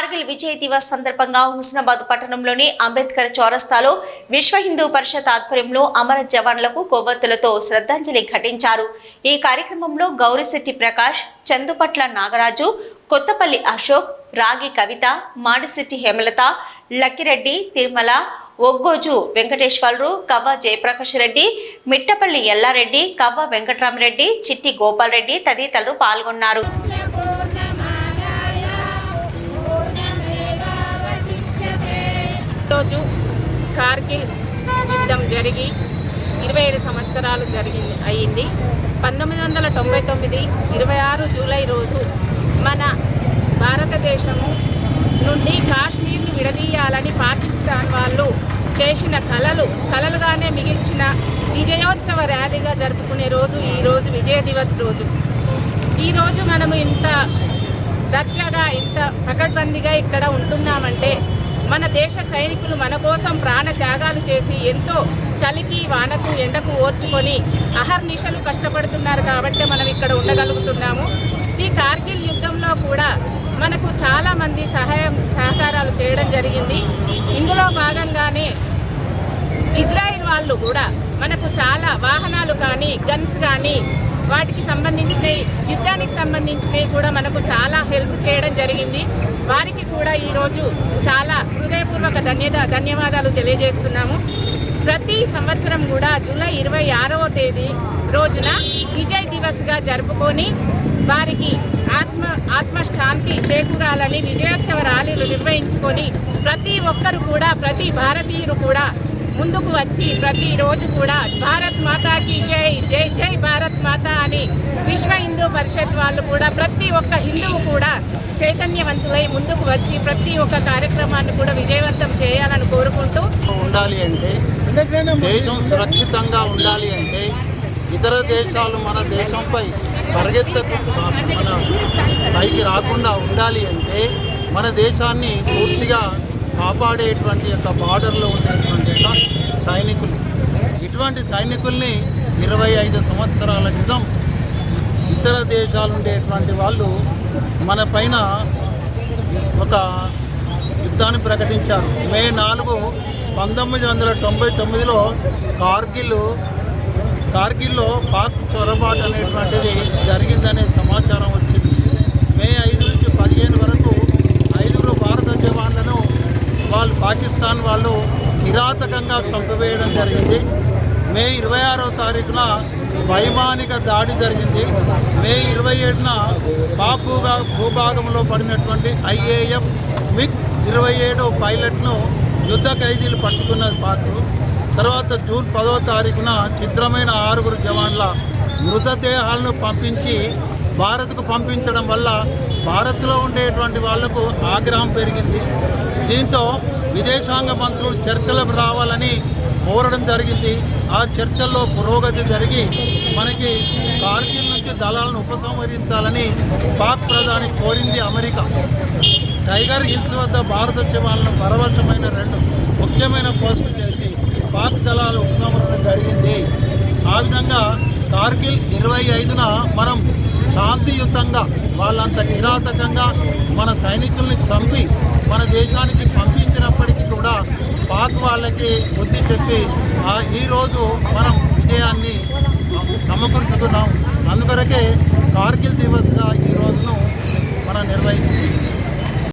కార్గిల్ విజయ్ దివస్ సందర్భంగా హుస్నాబాద్ పట్టణంలోని అంబేద్కర్ చౌరస్తాలో విశ్వ హిందూ పరిషత్ ఆధ్వర్యంలో అమర జవాన్లకు కొవ్వొత్తులతో శ్రద్ధాంజలి ఘటించారు। ఈ కార్యక్రమంలో గౌరిశెట్టి ప్రకాష్, చందుపట్ల నాగరాజు, కొత్తపల్లి అశోక్, రాగి కవిత, మాడిశెట్టి హేమలత, లక్కిరెడ్డి, తిరుమల, ఒగ్గోజు వెంకటేశ్వరరావు, కవ్వ జయప్రకాష్ రెడ్డి, మిట్టపల్లి ఎల్లారెడ్డి, కవ్వ వెంకటరామరెడ్డి, చిట్టి గోపాల్ రెడ్డి తదితరులు పాల్గొన్నారు। రోజు కార్గిల్ యుద్ధం జరిగి 27 సంవత్సరాలు అయింది। 1999 26 జూలై రోజు మన భారతదేశము నుండి కాశ్మీర్ని విడదీయాలని పాకిస్తాన్ వాళ్ళు చేసిన కలలుగానే మిగిల్చిన విజయోత్సవ ర్యాలీగా జరుపుకునే రోజు ఈరోజు విజయ దివస్ రోజు। ఈరోజు మనము ఇంత దర్జాగా ఇంత పకడ్బందీగా ఇక్కడ ఉంటున్నామంటే మన దేశ సైనికులు మన కోసం ప్రాణ త్యాగాలు చేసి ఎంతో చలికి వానకు ఎండకు ఓర్చుకొని అహర్నిశలు కష్టపడుతున్నారు కాబట్టి మనం ఇక్కడ ఉండగలుగుతున్నాము। ఈ కార్గిల్ యుద్ధంలో కూడా మనకు చాలామంది సహకారాలు చేయడం జరిగింది। ఇందులో భాగంగానే ఇజ్రాయిల్ వాళ్ళు కూడా మనకు చాలా వాహనాలు కానీ గన్స్ కానీ వాటికి సంబంధించిన యుద్ధానికి సంబంధించినవి కూడా మనకు చాలా హెల్ప్ చేయడం జరిగింది। వారికి కూడా ఈరోజు చాలా హృదయపూర్వక ధన్యవాదాలు తెలియజేస్తున్నాము। ప్రతి సంవత్సరం కూడా జూలై 26వ తేదీ రోజున విజయ్ దివస్గా జరుపుకొని వారికి ఆత్మశాంతి చేకూరాలని విజయోత్సవ ర్యాలీలు నిర్వహించుకొని ప్రతి ఒక్కరు కూడా ప్రతి భారతీయులు కూడా ముందుకు వచ్చి ప్రతిరోజు కూడా భారత్ మాతాకి జై జై జై భారత్ మాతా అని విశ్వ హిందూ పరిషత్ వాళ్ళు కూడా ప్రతి ఒక్క హిందువు కూడా చైతన్యవంతులై ముందుకు వచ్చి ప్రతి ఒక్క కార్యక్రమాన్ని కూడా విజయవంతం చేయాలని కోరుకుంటూ ఉండాలి అంటే దేశం సురక్షితంగా ఉండాలి అంటే ఇతర దేశాలు మన దేశంపై మన పైకి రాకుండా ఉండాలి అంటే మన దేశాన్ని పూర్తిగా కాపాడేటువంటి యొక్క బార్డర్లో ఉండేటువంటి సైనికులు, ఇటువంటి సైనికుల్ని 25 సంవత్సరాల క్రితం ఇతర దేశాలు ఉండేటువంటి వాళ్ళు మన పైన ఒక యుద్ధాన్ని ప్రకటించారు। మే 4, 1999లో కార్గిల్లో పాక్ చొరబాటు అనేటువంటిది జరిగిందనే సమాచారం వచ్చింది। మే 5 నుంచి 15 వరకు 5 భారత జవాన్లను పాకిస్తాన్ వాళ్ళు కిరాతకంగా చంపివేయడం జరిగింది। మే 26వ తారీఖున వైమానిక దాడి జరిగింది। మే 27న పాక్ భూభాగంలో పడినటువంటి IAF MiG-27 పైలట్ను యుద్ధ ఖైదీలు పట్టుకున్నది పాక్। తర్వాత జూన్ 10వ తారీఖున చిత్రమైన 6 జవాన్ల మృతదేహాలను భారత్కు పంపించడం వల్ల భారత్లో ఉండేటువంటి వాళ్లకు ఆగ్రహం పెరిగింది। దీంతో విదేశాంగ మంత్రులు చర్చలకు రావాలని కోరడం జరిగింది। ఆ చర్చల్లో పురోగతి జరిగి మనకి కార్గిల్ నుంచి దళాలను ఉపసంహరించాలని పాక్ ప్రధాని కోరింది అమెరికా। టైగర్ హిల్స్ వద్ద భారత జవాన్లను పరవశమైన 2 ముఖ్యమైన పోస్టులు చేసి పాక్ దళాలు ఉపసంహరణ జరిగింది। ఆ విధంగా కార్గిల్ 25న మనం శాంతియుతంగా వాళ్ళంత కిరాతకంగా మన సైనికుల్ని చంపి మన దేశానికి పంపించినప్పటికీ కూడా పాక్ వాళ్ళకి బుద్ధి చెప్పి ఈరోజు మనం విజయాన్ని సమకూర్చుకున్నాం। అందుకొరకే కార్గిల్ దివస్గా ఈ రోజును మనం నిర్వహించాం।